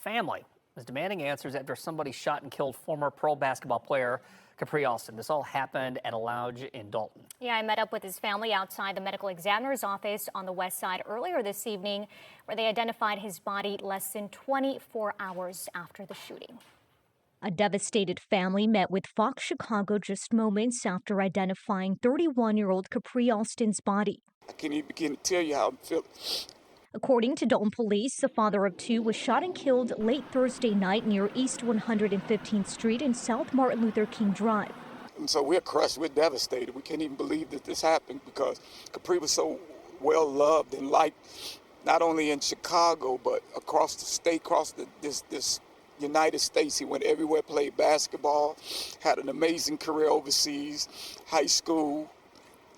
family is demanding answers after somebody shot and killed former pro basketball player Khapri Alston. This all happened at a lounge in Dolton. Yeah, I met up with his family outside the medical examiner's office on the west side earlier this evening, where they identified his body less than 24 hours after the shooting. A devastated family met with Fox Chicago just moments after identifying 31-year-old Khapri Alston's body. I can't even begin to tell you how I'm feeling. According to Dolton police, the father of two was shot and killed late Thursday night near East 115th Street and South Martin Luther King Drive. And so we're crushed, we're devastated. We can't even believe that this happened because Capri was so well loved and liked, not only in Chicago, but across the state, across this United States. He went everywhere, played basketball, had an amazing career overseas, high school.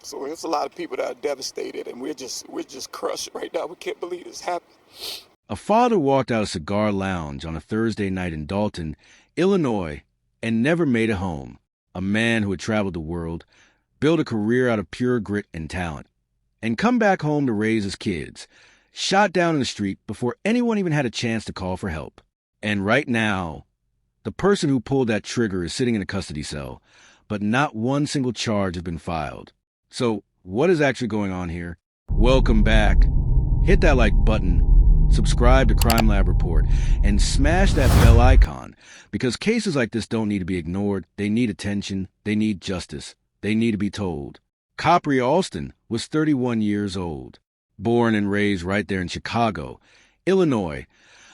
So there's a lot of people that are devastated, and we're just crushed right now. We can't believe this happened. A father walked out of Cigar Lounge on a Thursday night in Dolton, Illinois, and never made it home. A man who had traveled the world, built a career out of pure grit and talent, and come back home to raise his kids, shot down in the street before anyone even had a chance to call for help. And right now, the person who pulled that trigger is sitting in a custody cell, but not one single charge has been filed. So, what is actually going on here? Welcome back. Hit that like button, subscribe to CrimeLab Report, and smash that bell icon, because cases like this don't need to be ignored. They need attention. They need justice. They need to be told. Khapri Alston was 31 years old, born and raised right there in Chicago, Illinois,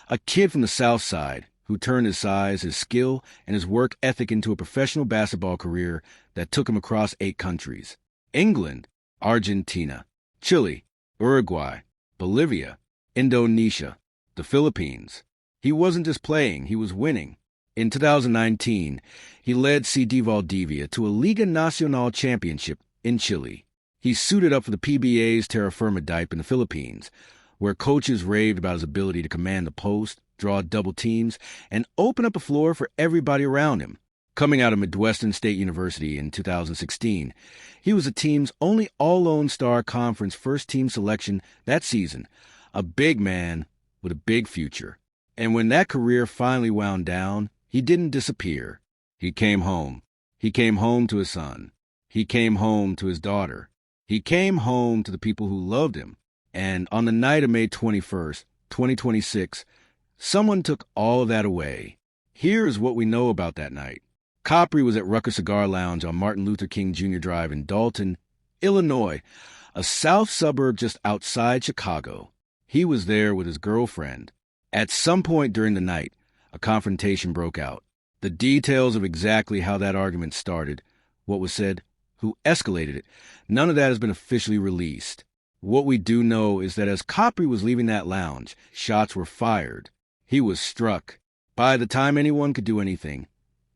a kid from the South Side who turned his size, his skill, and his work ethic into a professional basketball career that took him across 8 countries. England, Argentina, Chile, Uruguay, Bolivia, Indonesia, the Philippines. He wasn't just playing, he was winning. In 2019, he led CD Valdivia to a Liga Nacional championship in Chile. He suited up for the PBA's Terra Firma Dipe in the Philippines, where coaches raved about his ability to command the post, draw double teams, and open up the floor for everybody around him. Coming out of Midwestern State University in 2016, he was the team's only All-Lone Star Conference first-team selection that season, a big man with a big future. And when that career finally wound down, he didn't disappear. He came home. He came home to his son. He came home to his daughter. He came home to the people who loved him. And on the night of May 21st, 2026, someone took all of that away. Here is what we know about that night. Capri was at Rucker Cigar Lounge on Martin Luther King Jr. Drive in Dolton, Illinois, a south suburb just outside Chicago. He was there with his girlfriend. At some point during the night, a confrontation broke out. The details of exactly how that argument started, what was said, who escalated it, none of that has been officially released. What we do know is that as Capri was leaving that lounge, shots were fired. He was struck. By the time anyone could do anything,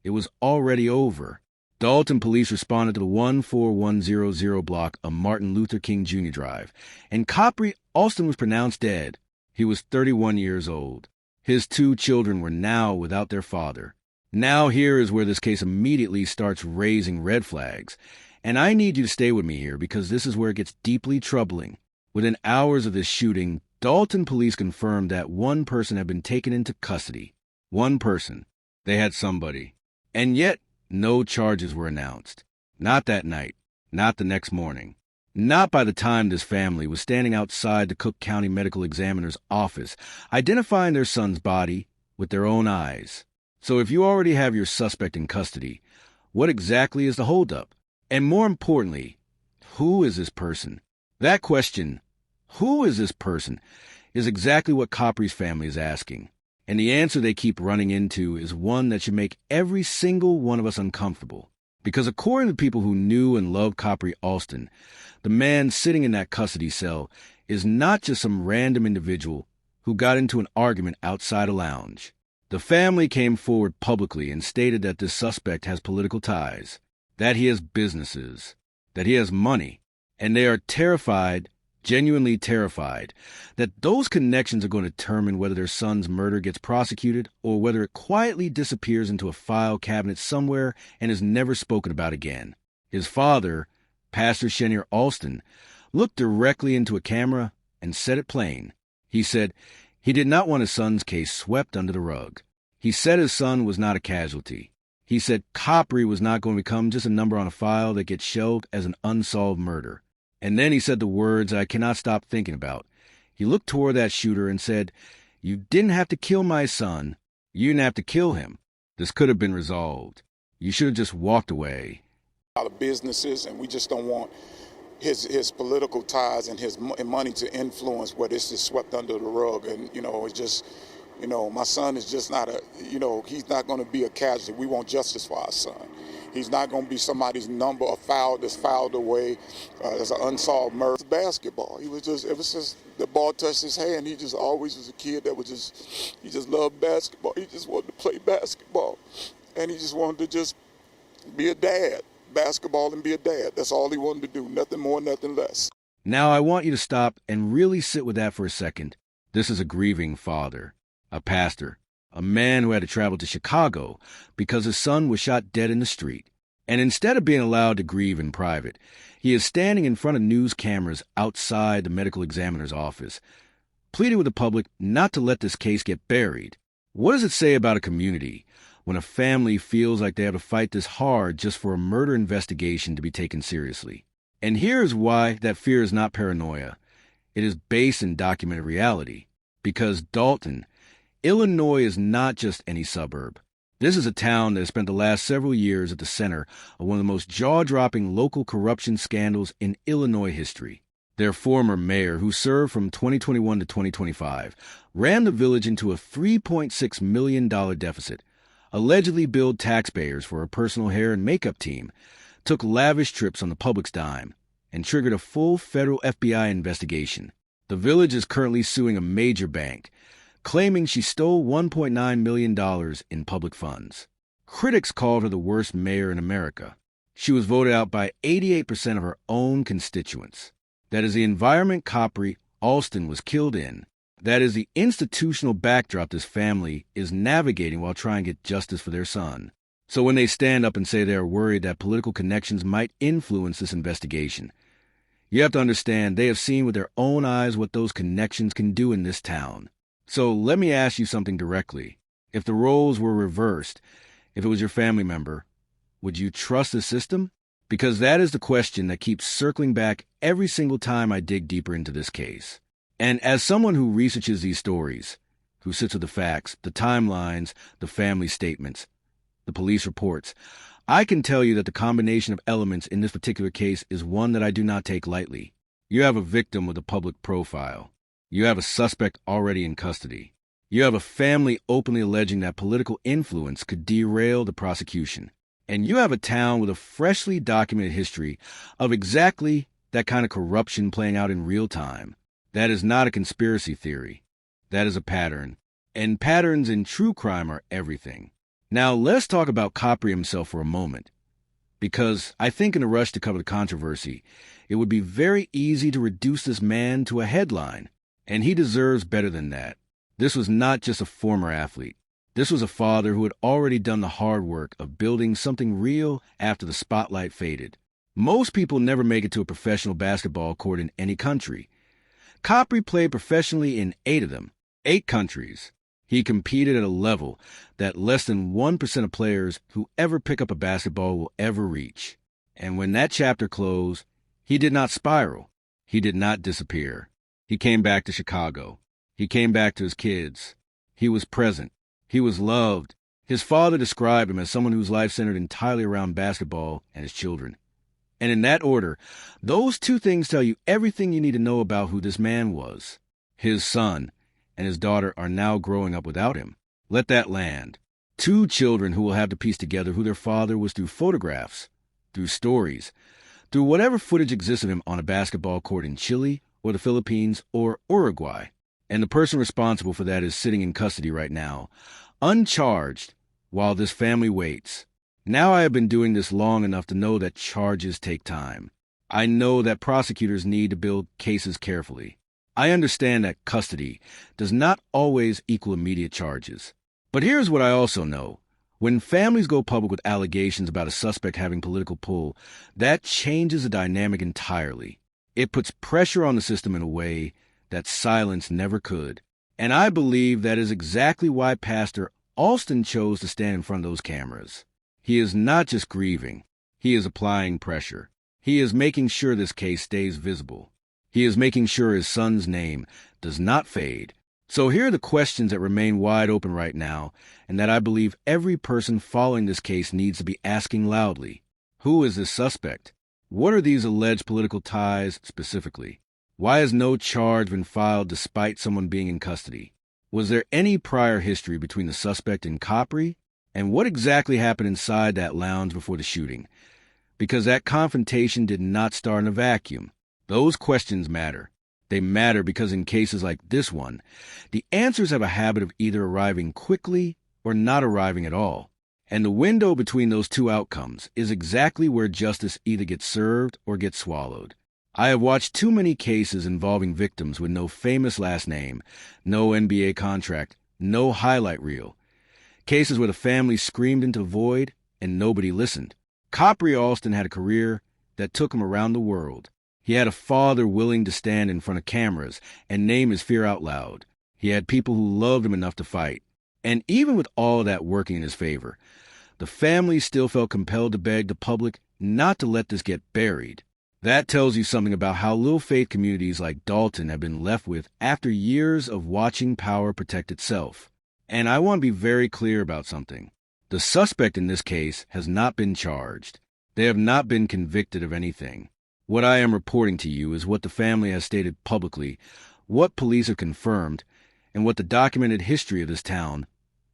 it was already over. Dolton police responded to the 14100 block of Martin Luther King Jr. Drive, and Khapri Alston was pronounced dead. He was 31 years old. His 2 children were now without their father. Now here is where this case immediately starts raising red flags. And I need you to stay with me here because this is where it gets deeply troubling. Within hours of this shooting, Dolton police confirmed that one person had been taken into custody. One person. They had somebody. And yet, no charges were announced. Not that night. Not the next morning. Not by the time this family was standing outside the Cook County Medical Examiner's office, identifying their son's body with their own eyes. So if you already have your suspect in custody, what exactly is the holdup? And more importantly, who is this person? That question, who is this person, is exactly what Capri's family is asking. And the answer they keep running into is one that should make every single one of us uncomfortable. Because according to people who knew and loved Khapri Alston, the man sitting in that custody cell is not just some random individual who got into an argument outside a lounge. The family came forward publicly and stated that this suspect has political ties, that he has businesses, that he has money, and they are terrified, genuinely terrified, that those connections are going to determine whether their son's murder gets prosecuted or whether it quietly disappears into a file cabinet somewhere and is never spoken about again. His father, Pastor Shenier Alston, looked directly into a camera and said it plain. He said, He did not want his son's case swept under the rug. He said his son was not a casualty. He said Capri was not going to become just a number on a file that gets shelved as an unsolved murder. And then he said the words I cannot stop thinking about. He looked toward that shooter and said, "You didn't have to kill my son. You didn't have to kill him. This could have been resolved. You should have just walked away." A lot of businesses, and we just don't want his political ties and his money to influence where this is swept under the rug. And, it's just, my son is just not he's not going to be a casualty. We want justice for our son. He's not going to be somebody's number or that's fouled away as an unsolved murder. It's basketball. Ever since the ball touched his hand, he just always was a kid that he just loved basketball. He just wanted to play basketball. And he just wanted to just be a dad. Basketball and be a dad. That's all he wanted to do. Nothing more, nothing less. Now I want you to stop and really sit with that for a second. This is a grieving father, a pastor, a man who had to travel to Chicago because his son was shot dead in the street. And instead of being allowed to grieve in private, he is standing in front of news cameras outside the medical examiner's office, pleading with the public not to let this case get buried. What does it say about a community when a family feels like they have to fight this hard just for a murder investigation to be taken seriously? And here's why that fear is not paranoia. It is based in documented reality. Because Dolton, Illinois is not just any suburb. This is a town that has spent the last several years at the center of one of the most jaw-dropping local corruption scandals in Illinois history. Their former mayor, who served from 2021 to 2025, ran the village into a $3.6 million deficit, allegedly billed taxpayers for a personal hair and makeup team, took lavish trips on the public's dime, and triggered a full federal FBI investigation. The village is currently suing a major bank, claiming she stole $1.9 million in public funds. Critics called her the worst mayor in America. She was voted out by 88% of her own constituents. That is the environment Khapri Alston was killed in. That is the institutional backdrop this family is navigating while trying to get justice for their son. So when they stand up and say they are worried that political connections might influence this investigation, you have to understand they have seen with their own eyes what those connections can do in this town. So let me ask you something directly. If the roles were reversed, if it was your family member, would you trust the system? Because that is the question that keeps circling back every single time I dig deeper into this case. And as someone who researches these stories, who sits with the facts, the timelines, the family statements, the police reports, I can tell you that the combination of elements in this particular case is one that I do not take lightly. You have a victim with a public profile. You have a suspect already in custody. You have a family openly alleging that political influence could derail the prosecution. And you have a town with a freshly documented history of exactly that kind of corruption playing out in real time. That is not a conspiracy theory. That is a pattern. And patterns in true crime are everything. Now, let's talk about Capri himself for a moment. Because I think in a rush to cover the controversy, it would be very easy to reduce this man to a headline. And he deserves better than that. This was not just a former athlete. This was a father who had already done the hard work of building something real after the spotlight faded. Most people never make it to a professional basketball court in any country. Capri played professionally in 8 of them, 8 countries. He competed at a level that less than 1% of players who ever pick up a basketball will ever reach. And when that chapter closed, he did not spiral. He did not disappear. He came back to Chicago. He came back to his kids. He was present. He was loved. His father described him as someone whose life centered entirely around basketball and his children. And in that order, those 2 things tell you everything you need to know about who this man was. His son and his daughter are now growing up without him. Let that land. 2 children who will have to piece together who their father was through photographs, through stories, through whatever footage exists of him on a basketball court in Chile or the Philippines or Uruguay. And the person responsible for that is sitting in custody right now, uncharged, while this family waits. Now I have been doing this long enough to know that charges take time. I know that prosecutors need to build cases carefully. I understand that custody does not always equal immediate charges. But here's what I also know. When families go public with allegations about a suspect having political pull, that changes the dynamic entirely. It puts pressure on the system in a way that silence never could. And I believe that is exactly why Pastor Alston chose to stand in front of those cameras. He is not just grieving. He is applying pressure. He is making sure this case stays visible. He is making sure his son's name does not fade. So here are the questions that remain wide open right now, and that I believe every person following this case needs to be asking loudly. Who is this suspect? What are these alleged political ties specifically? Why has no charge been filed despite someone being in custody? Was there any prior history between the suspect and Capri? And what exactly happened inside that lounge before the shooting? Because that confrontation did not start in a vacuum. Those questions matter. They matter because in cases like this one, the answers have a habit of either arriving quickly or not arriving at all. And the window between those two outcomes is exactly where justice either gets served or gets swallowed. I have watched too many cases involving victims with no famous last name, no NBA contract, no highlight reel. Cases where the family screamed into void and nobody listened. Khapri Alston had a career that took him around the world. He had a father willing to stand in front of cameras and name his fear out loud. He had people who loved him enough to fight. And even with all of that working in his favor, the family still felt compelled to beg the public not to let this get buried. That tells you something about how little faith communities like Dolton have been left with after years of watching power protect itself. And I want to be very clear about something. The suspect in this case has not been charged. They have not been convicted of anything. What I am reporting to you is what the family has stated publicly, what police have confirmed, and what the documented history of this town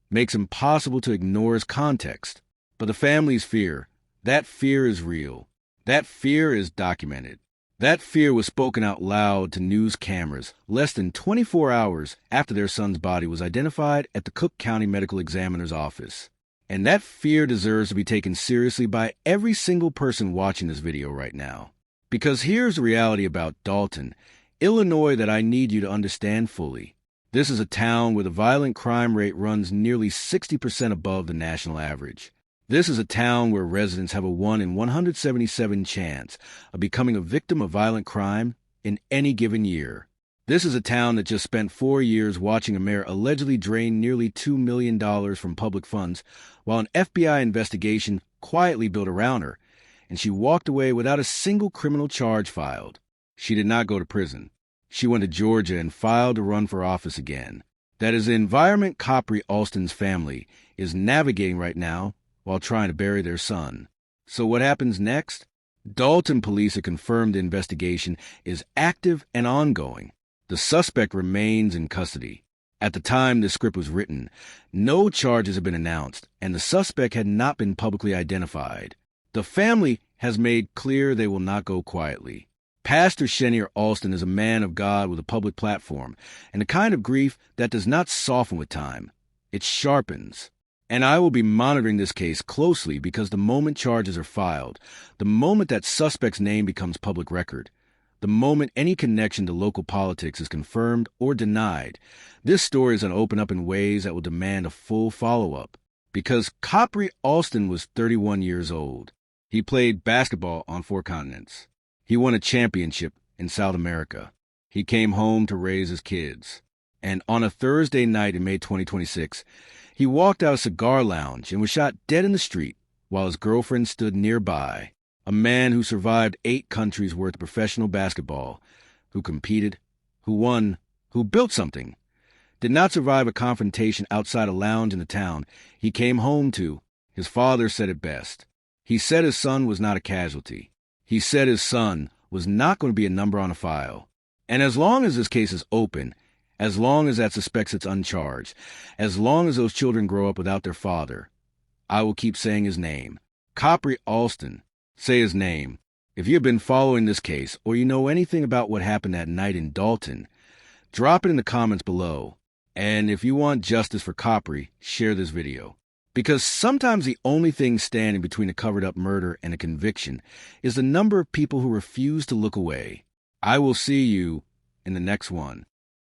makes impossible to ignore as context. But the family's fear, that fear is real. That fear is documented. That fear was spoken out loud to news cameras less than 24 hours after their son's body was identified at the Cook County Medical Examiner's office. And that fear deserves to be taken seriously by every single person watching this video right now. Because here's the reality about Dolton, Illinois, that I need you to understand fully. This is a town where the violent crime rate runs nearly 60% above the national average. This is a town where residents have a 1 in 177 chance of becoming a victim of violent crime in any given year. This is a town that just spent 4 years watching a mayor allegedly drain nearly $2 million from public funds while an FBI investigation quietly built around her, and she walked away without a single criminal charge filed. She did not go to prison. She went to Georgia and filed to run for office again. That is the environment Khapri Alston's family is navigating right now while trying to bury their son. So what happens next? Dolton police have confirmed the investigation is active and ongoing. The suspect remains in custody. At the time this script was written, no charges had been announced, and the suspect had not been publicly identified. The family has made clear they will not go quietly. Pastor Shenier Alston is a man of God with a public platform, and the kind of grief that does not soften with time. It sharpens. And I will be monitoring this case closely because the moment charges are filed, the moment that suspect's name becomes public record, the moment any connection to local politics is confirmed or denied, this story is going to open up in ways that will demand a full follow-up. Because Khapri Alston was 31 years old. He played basketball on 4 continents. He won a championship in South America. He came home to raise his kids. And on a Thursday night in May 2026, he walked out of a cigar lounge and was shot dead in the street while his girlfriend stood nearby. A man who survived 8 countries worth of professional basketball, who competed, who won, who built something, did not survive a confrontation outside a lounge in the town he came home to. His father said it best. He said his son was not a casualty. He said his son was not going to be a number on a file. And as long as this case is open, as long as that suspect sits uncharged, as long as those children grow up without their father, I will keep saying his name. Khapri Alston. Say his name. If you have been following this case or you know anything about what happened that night in Dolton, drop it in the comments below. And if you want justice for Capri, share this video. Because sometimes the only thing standing between a covered-up murder and a conviction is the number of people who refuse to look away. I will see you in the next one.